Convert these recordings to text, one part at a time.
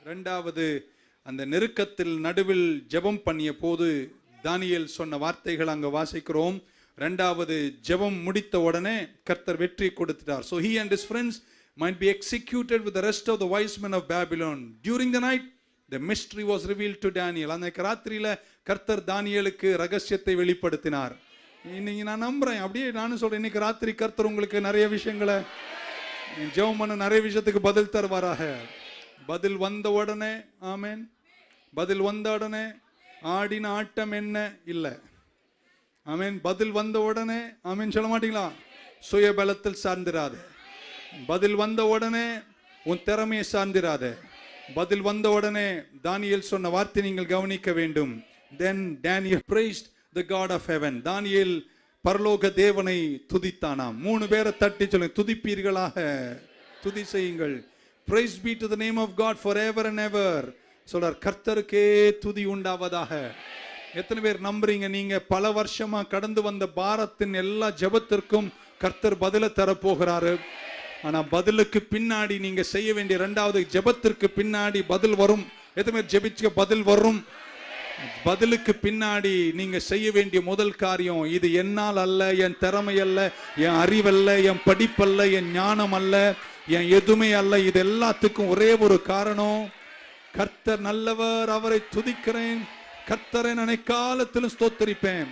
இரண்டாவது, அந்த நெருக்கத்தில் நடுவில் ஜெபம் பண்ணிய போது தானியேல் சொன்ன வார்த்தைகள் அங்க வாசிக்கிறோம். இரண்டாவது, ஜெபம் முடித்த உடனே கர்த்தர் வெற்றி கொடுத்தார். So he and his friends might be executed with the rest of the wise men of Babylon. During the night the mystery was revealed to Daniel. அன்னைக்கு ராத்திரியில கர்த்தர் தானியேலுக்கு ரகசியத்தை வெளிப்படுத்தினார். இன்னைக்கு நான் நம்புறேன், அப்படியே நானும் சொல்றேன், இன்னைக்கு ராத்திரி கர்த்தர் உங்களுக்கு நிறைய விஷயங்களை ஜெபம் பண்ண நிறைய விஷயத்துக்கு பதில் தருவாராக. பதில் வந்த உடனே ஆமென், பதில் வந்த உடனே ஆடின ஆட்டம் என்ன இல்லை. ஆமென். பதில் வந்த உடனே ஆமென் சொல்ல மாட்டீங்களா? சுய பலத்தில் சார்ந்திராத. பதில் வந்த உடனே உன் திறமையை சார்ந்திராத. பதில் வந்த உடனே தானியேல் சொன்ன வார்த்தை நீங்கள் கவனிக்க வேண்டும். Then Daniel praised the God of heaven. தானியேல் பரலோக தேவனை துதித்தானாம். 3 பேரை தட்டி சொல்லுங்க, துதிப்பீர்களாக, துதி செய்யுங்கள். Praise be to the name of God forever and ever. சொல்றார், கர்த்தருக்கே துதி உண்டாவதாக. எத்தனை பேர் நம்புறீங்க? நீங்க பல வருஷமா கடந்து வந்த பாரத்தின் எல்லா ஜெபத்திற்கும் கர்த்தர் பதில தரப்போகிறாரு. ஆனா பதிலுக்கு பின்னாடி நீங்க செய்ய வேண்டிய இரண்டாவது, ஜெபத்திற்கு பின்னாடி பதில் வரும். எத்தனை பேர் ஜெபிச்ச பதில் வரும்? பதிலுக்கு பின்னாடி நீங்க செய்ய வேண்டிய முதல் காரியம், இது என்னால் அல்ல, என் திறமை அல்ல, என் அறிவல்ல, என் படிப்பல்ல, என் ஞானம் அல்ல, என் எதுவுமே அல்ல. இது எல்லாத்துக்கும் ஒரே ஒரு காரணம், கர்த்தர் நல்லவர், அவரை துதிக்கிறேன், கர்த்தரை நான் எக்காலத்திலும் ஸ்தோத்தரிப்பேன்.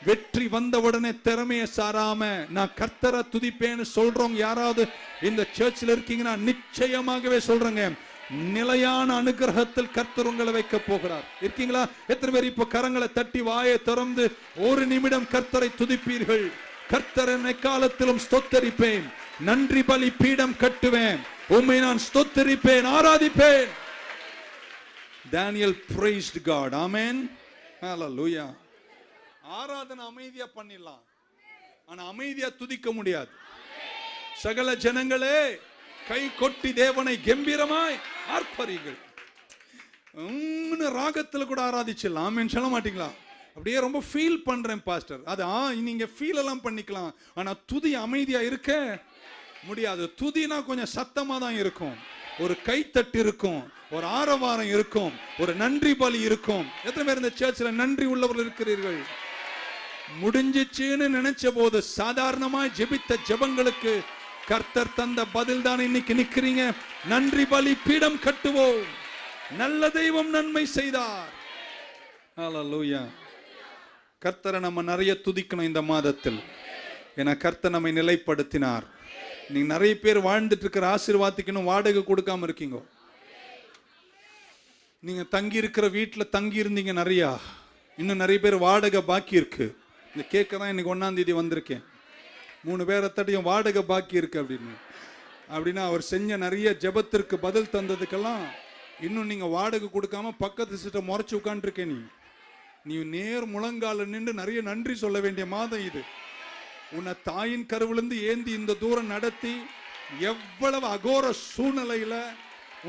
வெற்றி வந்த உடனே திறமையை சாராம நான் கர்த்தரை துதிப்பேன்னு சொல்றோம். யாராவது இந்த சர்ச்சில் இருக்கீங்கன்னா நிச்சயமாகவே சொல்றேங்க, நிலையான அனுகிரகத்தில் கர்த்தர் உங்களை வைக்க போகிறார். இருக்கீங்களா? எத்தனை பேர் இப்ப கரங்களை தட்டி வாயை திறந்து ஒரு நிமிடம் கர்த்தரை துதிப்பீர்கள்? கர்த்தரை எக்காலத்திலும் ஸ்தோத்தரிப்பேன், நன்றி பலி பீடம் கட்டுவேன், உம்மை நான் ஸ்தோத்தரிப்பேன், ஆராதிப்பேன். Daniel praised God. Amen. Hallelujah. ஆராதனை அமைதியா பண்ணிடலாம், ஆனா அமைதியா துதிக்க முடியாது. சகல ஜனங்களே கை கொட்டி தேவனை கம்பீரமாய் ஆர்ப்பரிங்கள். ராகத்துல கூட ஆராதிச்சிடலாம். ஆமென் சொல்ல மாட்டீங்களா? அப்படியே ரொம்ப ஃபீல் பண்றேன் பாஸ்டர், அது நீங்க ஃபீல் எல்லாம் பண்ணிக்கலாம், ஆனா துதி அமைதியா இருக்க முடியாது. துதினா கொஞ்சம் சத்தமா தான் இருக்கும், ஒரு கைத்தட்டு இருக்கும், ஒரு ஆரவாரம் இருக்கும், ஒரு நன்றி பலி இருக்கும். எத்தனை பேர் இந்த சர்ச்சில் நன்றி உள்ளவர்கள் இருக்கிறீர்கள்? முடிஞ்சிச்சுன்னு நினைச்ச போது சாதாரணமாய் ஜெபித்த ஜெபங்களுக்கு கர்த்தர் தந்த பதில் தான் இன்னைக்கு நிக்கிறீங்க. நன்றி பலி பீடம் கட்டுவோம். நல்ல தெய்வம் நன்மை செய்தார். ஹல்லேலூயா. கர்த்தரை நம்ம நிறைய துதிக்கணும் இந்த மாதத்தில். ஏன்னா கர்த்தர் நம்மை நிலைப்படுத்தினார். நீங்க நிறைய பேர் வாழ்ந்துட்டு இருக்கிற ஆசீர்வாதத்துக்கு வாடகை கொடுக்காம இருக்கீங்க. நீங்க தங்கி இருக்கிற வீட்டுல தங்கி இருந்தீங்க நிறையா, இன்னும் நிறைய பேர் வாடகை பாக்கி இருக்கு. இந்த கேட்க தான் இன்னைக்கு 1ஆம் தேதி வந்திருக்கேன். 3 பேரை தட்டியும் வாடகை பாக்கி இருக்கு அப்படின்னா அவர் செஞ்ச நிறைய ஜெபத்திற்கு பதில் தந்ததுக்கெல்லாம் இன்னும் நீங்க வாடகை கொடுக்காம பக்கத்து சீட்டை முறைச்சு உட்காந்துருக்கேன். நீ நேர் முழங்கால நின்று நிறைய நன்றி சொல்ல வேண்டிய மாதம் இது. உன்னை தாயின் கருவிலிருந்து ஏந்தி இந்த தூரம் நடத்தி எவ்வளவு அகோர சூழ்நிலையில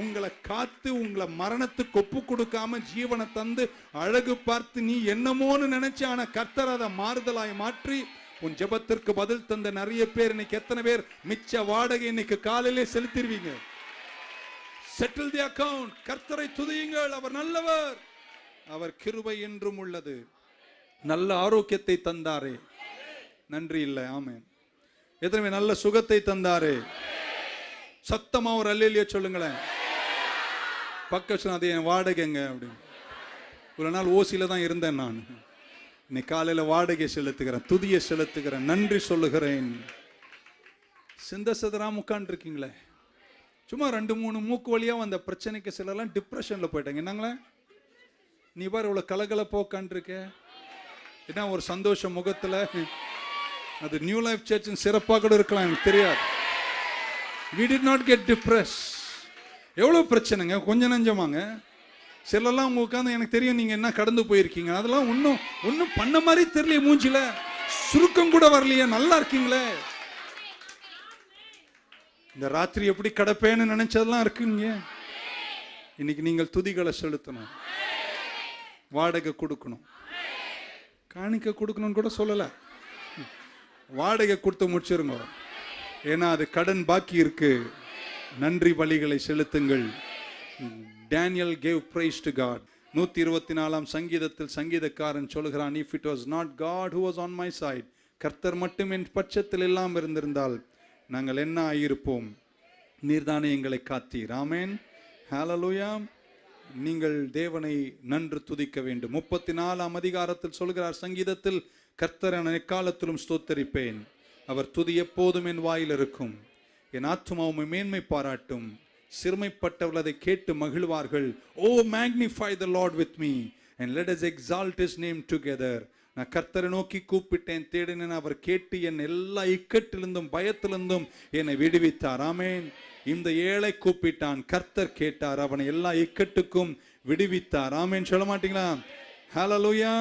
உங்களை காத்து உங்களை மரணத்துக்கு ஒப்பு கொடுக்காம ஜீவனை தந்து அழகு பார்த்து நீ என்னமோன்னு நினைச்ச, ஆனா கர்த்தர் அதை மாறுதலாய் மாற்றி உன் ஜெபத்திற்கு பதில் தந்த நிறைய பேர் இன்னைக்கு எத்தனை பேர் மிச்ச வாடகை இன்னைக்கு காலையிலே செலுத்திடுவீங்க? செட்டில் தி அக்கவுண்ட். கர்த்தரை துதியுங்கள், அவர் நல்லவர், அவர் கிருபை என்றும் உள்ளது. நல்ல ஆரோக்கியத்தை தந்தாரே, நன்றி இல்லை. ஆமென். எத்தனை நல்ல சுகத்தை தந்தாரே, சத்தமா ஒரு அல்லேலூயா சொல்லுங்களேன். பக்கம் அது என் வாடகைங்க அப்படின்னு. ஒரு நாள் ஓசியில தான் இருந்தேன் நான், இன்னைக்கு காலையில வாடகை செலுத்துகிறேன், துதியை செலுத்துகிறேன், நன்றி சொல்லுகிறேன். சிந்த சதராம உட்காந்து இருக்கீங்களே, சும்மா 2-3 மூக்கு வழியா வந்த பிரச்சனைக்கு சிலர்லாம் டிப்ரெஷன்ல போயிட்டாங்க. என்னங்களே நீ பாரு இவ்வளவு கலகலப்பா உட்காந்துருக்க, என்ன ஒரு சந்தோஷம் முகத்துல. அது நியூ லைஃப் சர்ச்சின் சிறப்பாக கூட இருக்கலாம், எனக்கு தெரியாது. We did not get depressed. எவ்வளவு பிரச்சனைங்க, கொஞ்சம் நஞ்சமாங்க. சிலர்லாம் உங்க உட்காந்து எனக்கு தெரியும் நீங்க என்ன கடந்து போயிருக்கீங்க, அதெல்லாம் ஒன்னும் பண்ண மாதிரி தெரியல, மூஞ்சில சுருக்கம் கூட வரலையே, நல்லா இருக்கீங்களே. இந்த ராத்திரி எப்படி கடப்பேன்னு நினைச்சதெல்லாம் இருக்குங்க. இன்னைக்கு நீங்கள் துதிகளை செலுத்தணும், வாடகை கொடுக்கணும், காணிக்கை கொடுக்கணும்னு கூட சொல்லல, வாடகை கொடுத்து முடிச்சிருங்க. ஏன்னா அது கடன் பாக்கி இருக்கு. நன்றி பலிகளை செலுத்துங்கள். Daniel gave praise to God. 124ஆம் சங்கீதத்தில் சங்கீதக்காரன் சொல்கிறான், if it was not God who was on my side, கர்த்தர் மட்டும் என் பட்சத்தில் எல்லாம் இருந்திருந்தால் நாங்கள் என்ன ஆயிருப்போம், நீர்தானே எங்களை காத்தீர். ஆமென், ஹalleluya. நீங்கள் தேவனை நன்று துதிக்க வேண்டும். 34ஆம் அதிகாரத்தில் சொல்கிறார் சங்கீதத்தில், கர்த்தரை நான் எக்காலத்திலும் ஸ்தோத்தரிப்பேன், அவர் துதி எப்போதும் என் வாயில் இருக்கும், என் ஆத்துமாவை மேன்மை பாராட்டும், சிறுமைப்பட்டவர்கள் அதை கேட்டு மகிழ்வார்கள். O magnify the Lord with me and let us exalt his name together. நான் கர்த்தரை நோக்கி கூப்பிட்டேன், தேடினேன், அவர் கேட்டு என் எல்லா இக்கட்டிலிருந்தும் பயத்திலிருந்தும் என்னை விடுவித்தார். ஆமென். இந்த ஏழை கூப்பிட்டான், கர்த்தர் கேட்டார், அவனை எல்லா இக்கட்டுக்கும் விடுவித்தார். ஆமென். சொல்ல மாட்டீங்களா? ஹalleluya.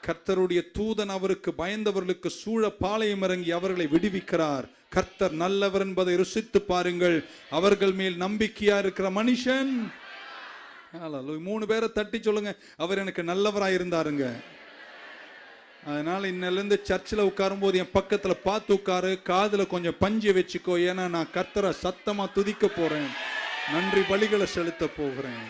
கர்த்தருடைய தூதன் அவருக்கு பயந்தவர்களுக்கு சூழ பாளையம் இறங்கி அவர்களை விடுவிக்கிறார். கர்த்தர் நல்லவர் என்பதை ருசித்து பாருங்கள். அவர்கள் மேல் நம்பிக்கையா இருக்கிற மனுஷன். ஹalleluya. 3 பேரை தட்டி சொல்லுங்க, அவர் எனக்கு நல்லவராய் இருந்தாருங்க. அதனால இன்னிலிருந்து சர்ச்சில் உட்காரும் போது என் பக்கத்துல பார்த்து உட்காரு, காதுல கொஞ்சம் பஞ்சு வச்சுக்கோ, ஏன்னா நான் கர்த்தரை சத்தமா துதிக்க போறேன், நன்றி பலிகளை செலுத்த போகிறேன்.